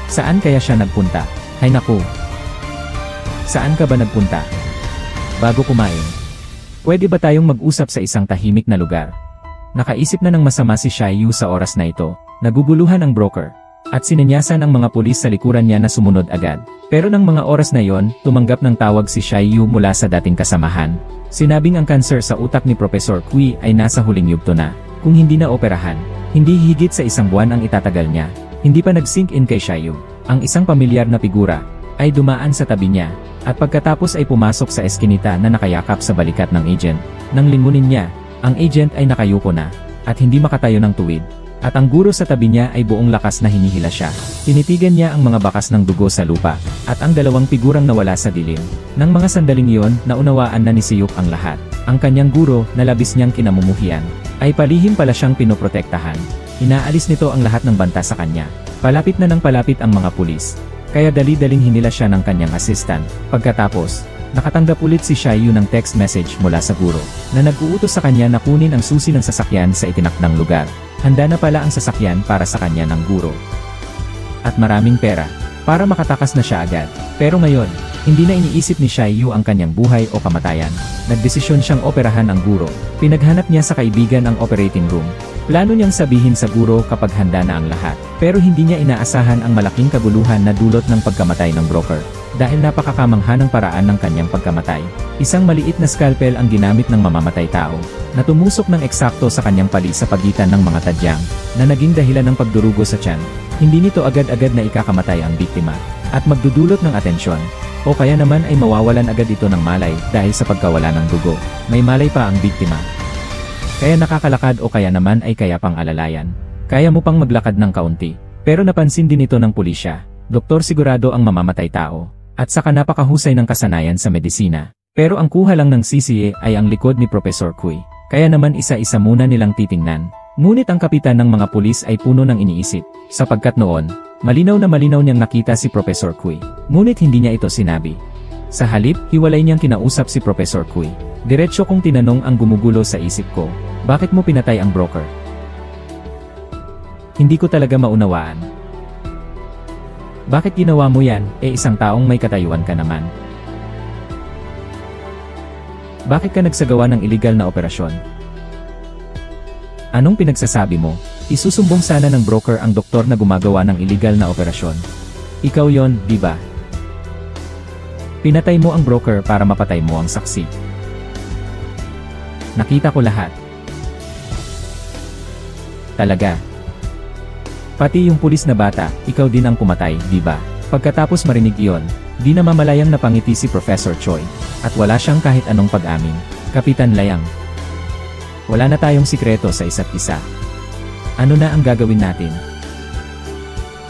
Saan kaya siya nagpunta? Hay naku! Saan ka ba nagpunta? Bago kumain, pwede ba tayong mag-usap sa isang tahimik na lugar? Nakaisip na ng masama si Xiaoyu sa oras na ito. Naguguluhan ang broker. At sinenyasan ang mga pulis sa likuran niya na sumunod agad. Pero ng mga oras na yon, tumanggap ng tawag si Xiaoyu mula sa dating kasamahan. Sinabing ang cancer sa utak ni Professor Kui ay nasa huling yugto na. Kung hindi na operahan, hindi higit sa 1 buwan ang itatagal niya. Hindi pa nag-sink in kay Xiaoyu. Ang isang pamilyar na figura ay dumaan sa tabi niya. At pagkatapos ay pumasok sa eskinita na nakayakap sa balikat ng agent. Nang lingunin niya, ang agent ay nakayuko na, at hindi makatayo ng tuwid. At ang guro sa tabi niya ay buong lakas na hinihila siya. Tinitigan niya ang mga bakas ng dugo sa lupa, at ang dalawang figurang nawala sa dilim. Nang mga sandaling iyon, naunawaan na ni Siyok ang lahat. Ang kanyang guro, na labis niyang kinamumuhian, ay palihim pala siyang pinoprotektahan. Inaalis nito ang lahat ng banta sa kanya. Palapit na ng palapit ang mga pulis. Kaya dali-daling hinila siya ng kanyang assistant. Pagkatapos, nakatanggap ulit si Xiaoyu ng text message mula sa guro, na nag-uutos sa kanya na kunin ang susi ng sasakyan sa itinakdang lugar. Handa na pala ang sasakyan para sa kanya ng guro. At maraming pera, para makatakas na siya agad. Pero ngayon, hindi na iniisip ni Xiaoyu ang kanyang buhay o kamatayan. Nagdesisyon siyang operahan ang guro. Pinaghanap niya sa kaibigan ang operating room. Plano niyang sabihin sa guro kapag handa na ang lahat. Pero hindi niya inaasahan ang malaking kaguluhan na dulot ng pagkamatay ng broker. Dahil napakakamangha ng paraan ng kanyang pagkamatay. Isang maliit na scalpel ang ginamit ng mamamatay tao, na tumusok ng eksakto sa kanyang pali sa pagitan ng mga tadyang, na naging dahilan ng pagdurugo sa tiyan. Hindi nito agad-agad na ikakamatay ang biktima, at magdudulot ng atensyon. O kaya naman ay mawawalan agad ito ng malay dahil sa pagkawala ng dugo. May malay pa ang biktima. Kaya nakakalakad o kaya naman ay kaya pang alalayan. Kaya mo pang maglakad ng kaunti. Pero napansin din ito ng pulisya. Doktor sigurado ang mamamatay tao. At saka napakahusay ng kasanayan sa medisina. Pero ang kuha lang ng CCA ay ang likod ni Professor Kui. Kaya naman isa-isa muna nilang titingnan. Ngunit ang kapitan ng mga pulis ay puno ng iniisip. Sapagkat noon, malinaw niyang nakita si Professor Kui. Ngunit hindi niya ito sinabi. Sa halip, hiwalay niyang kinausap si Professor Kui. Diretso kong tinanong ang gumugulo sa isip ko. Bakit mo pinatay ang broker? Hindi ko talaga maunawaan. Bakit ginawa mo yan, isang taong may katayuan ka naman? Bakit ka nagsagawa ng iligal na operasyon? Anong pinagsasabi mo? Isusumbong sana ng broker ang doktor na gumagawa ng iligal na operasyon. Ikaw yon, di ba? Pinatay mo ang broker para mapatay mo ang saksi. Nakita ko lahat. Talaga. Pati yung pulis na bata, ikaw din ang pumatay, di ba? Pagkatapos marinig iyon, Di namamalayang napangiti si Professor Choi, at wala siyang kahit anong pag-amin. Kapitan Layang. Wala na tayong sikreto sa isa't isa. Ano na ang gagawin natin?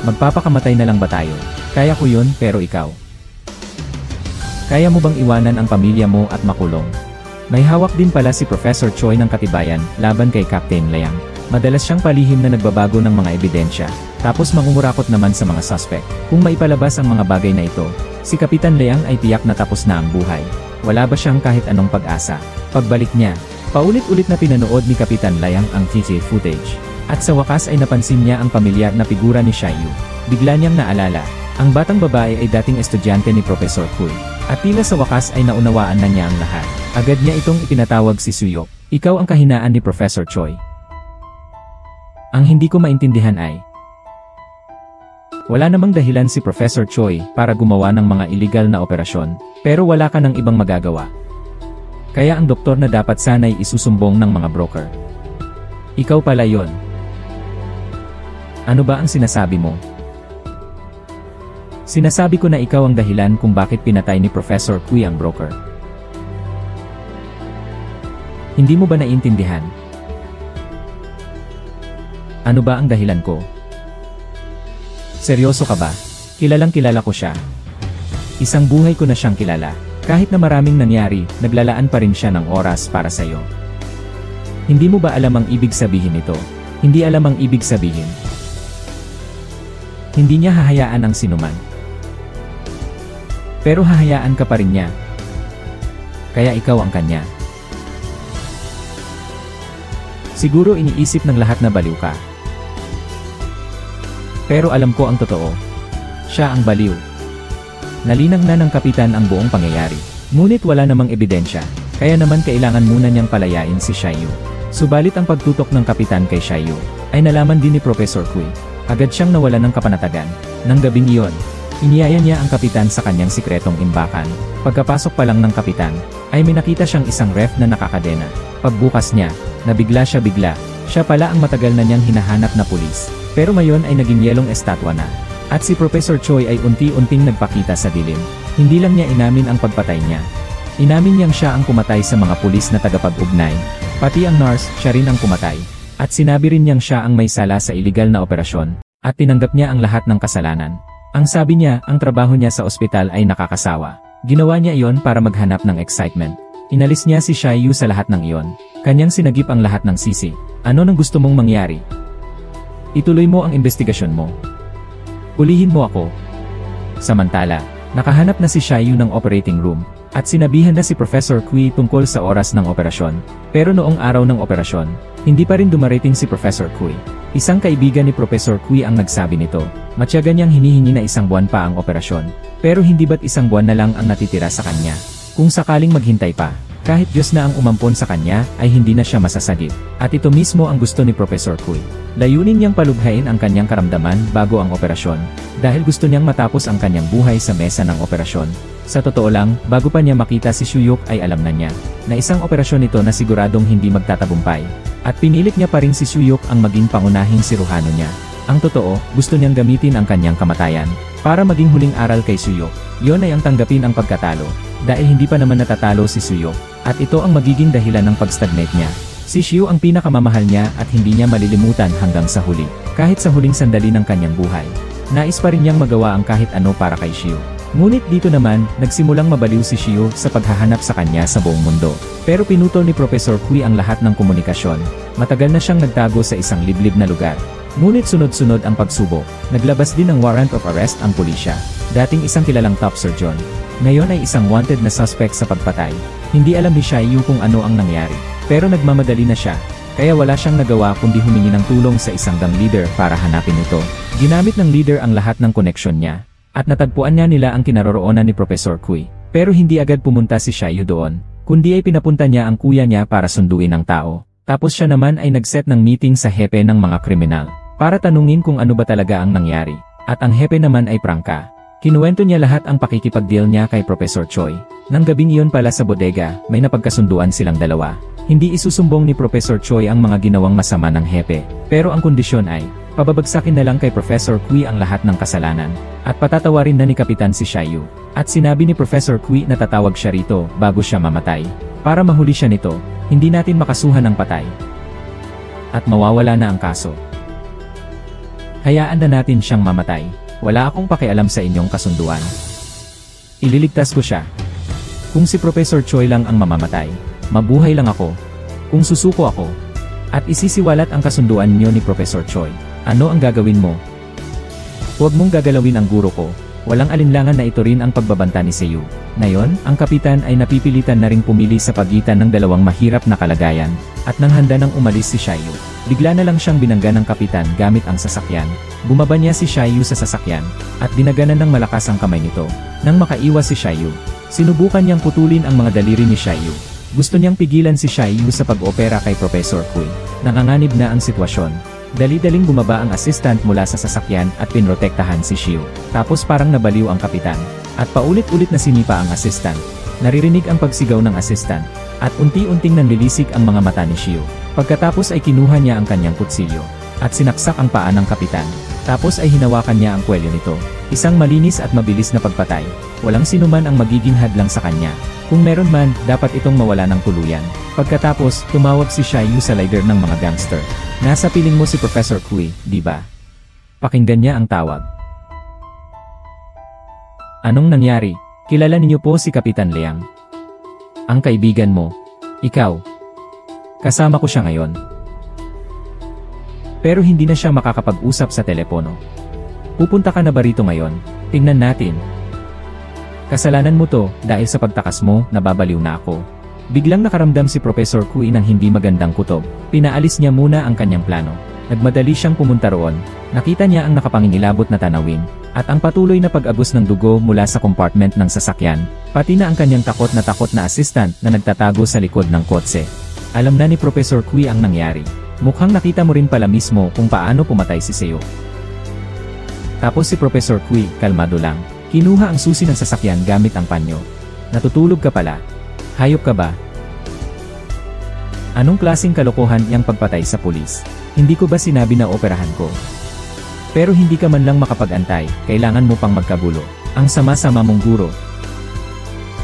Magpapakamatay na lang ba tayo? Kaya ko yun, pero ikaw. Kaya mo bang iwanan ang pamilya mo at makulong? May hawak din pala si Professor Choi ng katibayan laban kay Captain Layang. Madalas siyang palihim na nagbabago ng mga ebidensya, tapos mangungurakot naman sa mga suspect. Kung maipalabas ang mga bagay na ito, si Kapitan Layang ay tiyak na tapos na ang buhay. Wala ba siyang kahit anong pag-asa? Pagbalik niya, paulit-ulit na pinanood ni Kapitan Layang ang CCTV footage. At sa wakas ay napansin niya ang pamilyar na figura ni Xiaoyu. Bigla niyang naalala, ang batang babae ay dating estudyante ni Professor Kui. At tila sa wakas ay naunawaan na niya ang lahat. Agad niya itong ipinatawag si Suyok. Ikaw ang kahinaan ni Professor Choi. Ang hindi ko maintindihan ay, wala namang dahilan si Professor Choi para gumawa ng mga illegal na operasyon, pero wala ka ng ibang magagawa. Kaya ang doktor na dapat sana'y isusumbong ng mga broker. Ikaw pala yon. Ano ba ang sinasabi mo? Sinasabi ko na ikaw ang dahilan kung bakit pinatay ni Professor Kui ang broker. Hindi mo ba naiintindihan? Ano ba ang dahilan ko? Seryoso ka ba? Kilalang kilala ko siya. Isang buhay ko na siyang kilala. Kahit na maraming nangyari, naglalaan pa rin siya ng oras para sa'yo. Hindi mo ba alam ang ibig sabihin nito? Hindi alam ang ibig sabihin. Hindi niya hahayaan ang sinuman. Pero hahayaan ka pa rin niya. Kaya ikaw ang kanya. Siguro iniisip ng lahat na baliw ka. Pero alam ko ang totoo. Siya ang baliw. Nalinang na ng kapitan ang buong pangyayari. Ngunit wala namang ebidensya, kaya naman kailangan muna niyang palayain si Xiaoyu. Subalit ang pagtutok ng kapitan kay Xiaoyu ay nalaman din ni Professor Kui. Agad siyang nawalan ng kapanatagan. Nang gabing iyon, iniyaya niya ang kapitan sa kanyang sikretong imbakan. Pagkapasok pa lang ng kapitan, ay may nakita siyang isang ref na nakakadena. Pagbukas niya, nabigla siya bigla. Siya pala ang matagal na niyang hinahanap na pulis. Pero ngayon ay naging yelong estatwa na. At si Professor Choi ay unti-unting nagpakita sa dilim. Hindi lang niya inamin ang pagpatay niya. Inamin niyang siya ang pumatay sa mga pulis na tagapag-ugnay. Pati ang nurse, siya rin ang pumatay. At sinabi rin niyang siya ang may sala sa iligal na operasyon. At tinanggap niya ang lahat ng kasalanan. Ang sabi niya, ang trabaho niya sa ospital ay nakakasawa. Ginawa niya iyon para maghanap ng excitement. Inalis niya si Xiaoyu sa lahat ng iyon. Kanyang sinagip ang lahat ng sisi. Ano nang gusto mong mangyari? Ituloy mo ang investigasyon mo. Ulihin mo ako. Samantala, nakahanap na si Xiaoyu ng operating room. At sinabihan na si Professor Kui tungkol sa oras ng operasyon. Pero noong araw ng operasyon, hindi pa rin dumarating si Professor Kui. Isang kaibigan ni Professor Kui ang nagsabi nito. Matyaga niyang hinihingi na isang buwan pa ang operasyon. Pero hindi ba't isang buwan na lang ang natitira sa kanya? Kung sakaling maghintay pa, kahit Diyos na ang umampon sa kanya, ay hindi na siya masasagip. At ito mismo ang gusto ni Professor Kui. Layunin niyang palubhain ang kanyang karamdaman bago ang operasyon. Dahil gusto niyang matapos ang kanyang buhay sa mesa ng operasyon. Sa totoo lang, bago pa niya makita si Suyok ay alam na niya, na isang operasyon ito na siguradong hindi magtatagumpay. At pinilit niya pa rin si Suyok ang maging pangunahing siruhano niya. Ang totoo, gusto niyang gamitin ang kanyang kamatayan, para maging huling aral kay Suyok. Yon ay ang tanggapin ang pagkatalo, dahil hindi pa naman natatalo si Suyok, at ito ang magiging dahilan ng pag-stagnate niya. Si Xiu ang pinakamamahal niya at hindi niya malilimutan hanggang sa huli, kahit sa huling sandali ng kanyang buhay. Nais pa rin niyang magawa ang kahit ano para kay Xiu. Ngunit dito naman, nagsimulang mabaliw si Xiu sa paghahanap sa kanya sa buong mundo. Pero pinutol ni Professor Kui ang lahat ng komunikasyon. Matagal na siyang nagtago sa isang liblib na lugar. Ngunit sunod-sunod ang pagsubok. Naglabas din ng warrant of arrest ang pulisya. Dating isang kilalang top surgeon. Ngayon ay isang wanted na suspect sa pagpatay. Hindi alam ni Xiaoyu kung ano ang nangyari. Pero nagmamadali na siya. Kaya wala siyang nagawa kundi humingi ng tulong sa isang gang leader para hanapin ito. Ginamit ng leader ang lahat ng koneksyon niya. At natagpuan niya nila ang kinaroroonan ni Professor Kui. Pero hindi agad pumunta si Xiaoyu doon, kundi ay pinapunta niya ang kuya niya para sunduin ang tao. Tapos siya naman ay nag-set ng meeting sa hepe ng mga kriminal, para tanungin kung ano ba talaga ang nangyari. At ang hepe naman ay prangka. Kinuwento niya lahat ang pakikipag-deal niya kay Professor Choi. Nang gabing iyon pala sa bodega, may napagkasunduan silang dalawa. Hindi isusumbong ni Professor Choi ang mga ginawang masama ng hepe, pero ang kondisyon ay, Pababagsakin na lang kay Professor Kui ang lahat ng kasalanan, at patatawarin na ni Kapitan si Xiaoyu. At sinabi ni Professor Kui na tatawag siya rito bago siya mamatay. Para mahuli siya nito, hindi natin makasuhan ng patay. At mawawala na ang kaso. Hayaan na natin siyang mamatay. Wala akong pakialam sa inyong kasunduan. Ililigtas ko siya. Kung si Professor Choi lang ang mamamatay, mabuhay lang ako. Kung susuko ako, at isisiwalat ang kasunduan niyo ni Professor Choi, ano ang gagawin mo? Huwag mong gagalawin ang guro ko. Walang alinlangan na ito rin ang pagbabanta ni Seiyu. Ngayon, ang kapitan ay napipilitan na ring pumili sa pagitan ng dalawang mahirap na kalagayan, at nang handa nang umalis si Xiaoyu, bigla na lang siyang binangga ng kapitan gamit ang sasakyan. Bumaba niya si Xiaoyu sa sasakyan, at dinaganan ng malakas ang kamay nito. Nang makaiwas si Xiaoyu, sinubukan niyang putulin ang mga daliri ni Xiaoyu. Gusto niyang pigilan si Xiaoyu sa pag-opera kay Professor Kui. Nanganganib na ang sitwasyon. Dali-daling bumaba ang assistant mula sa sasakyan at pinrotektahan si Xiu. Tapos parang nabaliw ang kapitan. At paulit-ulit na sinipa ang assistant. Naririnig ang pagsigaw ng assistant. At unti-unting nanlilisik ang mga mata ni Xiu. Pagkatapos ay kinuha niya ang kanyang kutsilyo. At sinaksak ang paa ng kapitan. Tapos ay hinawakan niya ang kwelyo nito. Isang malinis at mabilis na pagpatay. Walang sinuman ang magiging hadlang sa kanya. Kung meron man, dapat itong mawala ng tuluyan. Pagkatapos, tumawag si Xiaoyu sa leader ng mga gangster. Nasa piling mo si Professor Kui, di ba? Pakinggan niya ang tawag. Anong nangyari? Kilala niyo po si Kapitan Liang. Ang kaibigan mo. Ikaw. Kasama ko siya ngayon. Pero hindi na siya makakapag-usap sa telepono. Pupunta ka na ba rito ngayon? Tingnan natin. Kasalanan mo to, dahil sa pagtakas mo, nababaliw na ako. Biglang nakaramdam si Professor Kui ng hindi magandang kutob. Pinaalis niya muna ang kanyang plano. Nagmadali siyang pumunta roon. Nakita niya ang nakapangingilabot na tanawin, at ang patuloy na pag-agos ng dugo mula sa compartment ng sasakyan, pati na ang kanyang takot na assistant na nagtatago sa likod ng kotse. Alam na ni Professor Kui ang nangyari. Mukhang nakita mo rin pala mismo kung paano pumatay si Seo. Tapos si Professor Kui, kalmado lang. Kinuha ang susi ng sasakyan gamit ang panyo. Natutulog ka pala. Hayop ka ba? Anong klaseng kalokohan yang pagpatay sa pulis? Hindi ko ba sinabi na operahan ko? Pero hindi ka man lang makapag-antay, kailangan mo pang magkagulo. Ang sama-sama mong guro.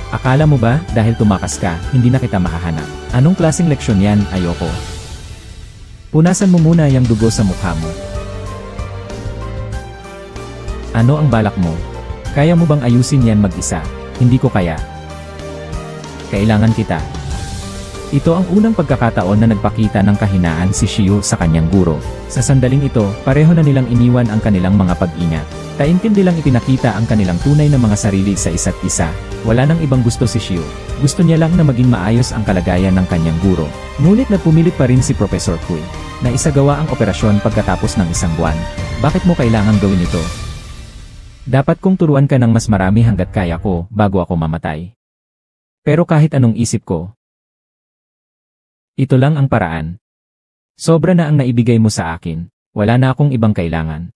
Akala mo ba, dahil tumakas ka, hindi na kita mahahanap? Anong klaseng leksyon yan? Ayoko. Punasan mo muna yung dugo sa mukha mo. Ano ang balak mo? Kaya mo bang ayusin yan mag-isa? Hindi ko kaya. Kailangan kita. Ito ang unang pagkakataon na nagpakita ng kahinaan si Xiu sa kanyang guro. Sa sandaling ito, pareho na nilang iniwan ang kanilang mga pag-ingat. Taimtim nilang ipinakita ang kanilang tunay na mga sarili sa isa't isa. Wala nang ibang gusto si Xiu. Gusto niya lang na maging maayos ang kalagayan ng kanyang guro. Ngunit nagpumilit pa rin si Professor Kui na isagawa ang operasyon pagkatapos ng isang buwan. Bakit mo kailangang gawin ito? Dapat kong turuan ka ng mas marami hanggat kaya ko bago ako mamatay. Pero kahit anong isip ko, ito lang ang paraan. Sobra na ang naibigay mo sa akin. Wala na akong ibang kailangan.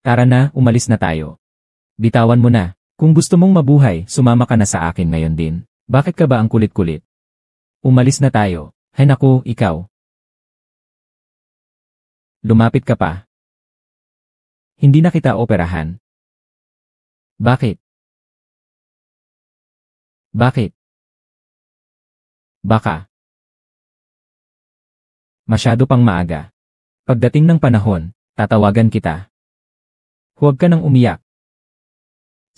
Tara na, umalis na tayo. Bitawan mo na. Kung gusto mong mabuhay, sumama ka na sa akin ngayon din. Bakit ka ba ang kulit-kulit? Umalis na tayo. Hay naku, ikaw. Lumapit ka pa. Hindi na kita operahan. Bakit? Bakit? Baka. Masyado pang maaga. Pagdating ng panahon, tatawagan kita. Huwag ka nang umiyak.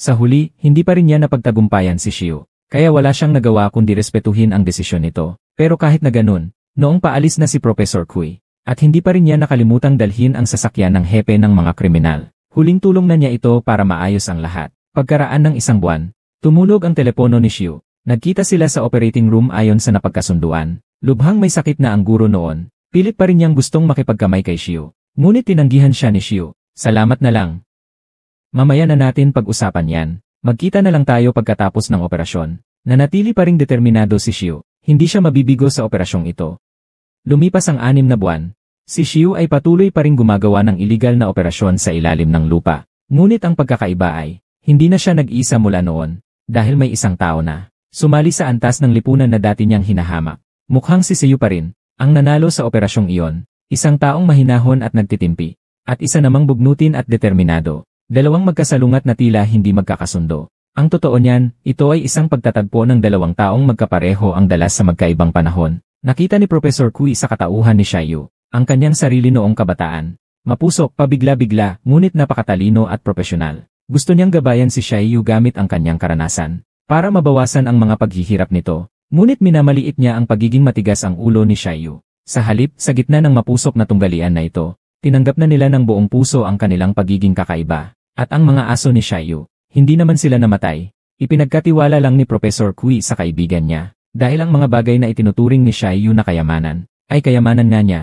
Sa huli, hindi pa rin niya napagtagumpayan si Xiu, kaya wala siyang nagawa kundi respetuhin ang desisyon nito. Pero kahit na ganun, noong paalis na si Professor Kui, at hindi pa rin niya nakalimutang dalhin ang sasakyan ng hepe ng mga kriminal, huling tulong na niya ito para maayos ang lahat. Pagkaraan ng isang buwan, tumulog ang telepono ni Xiu. Nagkita sila sa operating room ayon sa napagkasunduan. Lubhang may sakit na ang guro noon. Pilit pa rin niyang gustong makipagkamay kay Xiu. Ngunit tinanggihan siya ni Xiu. Salamat na lang. Mamaya na natin pag-usapan yan. Magkita na lang tayo pagkatapos ng operasyon. Nanatili pa ring determinado si Xiu. Hindi siya mabibigo sa operasyong ito. Lumipas ang 6 na buwan. Si Xiu ay patuloy pa ring gumagawa ng iligal na operasyon sa ilalim ng lupa. Ngunit ang pagkakaiba ay, hindi na siya nag-isa mula noon. Dahil may isang tao na sumali sa antas ng lipunan na dati niyang hinahamak. Mukhang si Xiu pa rin ang nanalo sa operasyong iyon, isang taong mahinahon at nagtitimpi. at isa namang bugnutin at determinado. Dalawang magkasalungat na tila hindi magkakasundo. Ang totoo niyan, ito ay isang pagtatagpo ng dalawang taong magkapareho ang dalas sa magkaibang panahon. Nakita ni Professor Kui sa katauhan ni Xiaoyu, ang kanyang sarili noong kabataan. Mapusok, pabigla-bigla, ngunit napakatalino at profesional. Gusto niyang gabayan si Xiaoyu gamit ang kanyang karanasan para mabawasan ang mga paghihirap nito. Ngunit minamaliit niya ang pagiging matigas ang ulo ni Xiaoyu. Sa halip, sa gitna ng mapusok na tunggalian na ito, tinanggap na nila ng buong puso ang kanilang pagiging kakaiba. At ang mga aso ni Xiaoyu, hindi naman sila namatay. Ipinagkatiwala lang ni Professor Kui sa kaibigan niya. Dahil ang mga bagay na itinuturing ni Xiaoyu na kayamanan, ay kayamanan nga niya.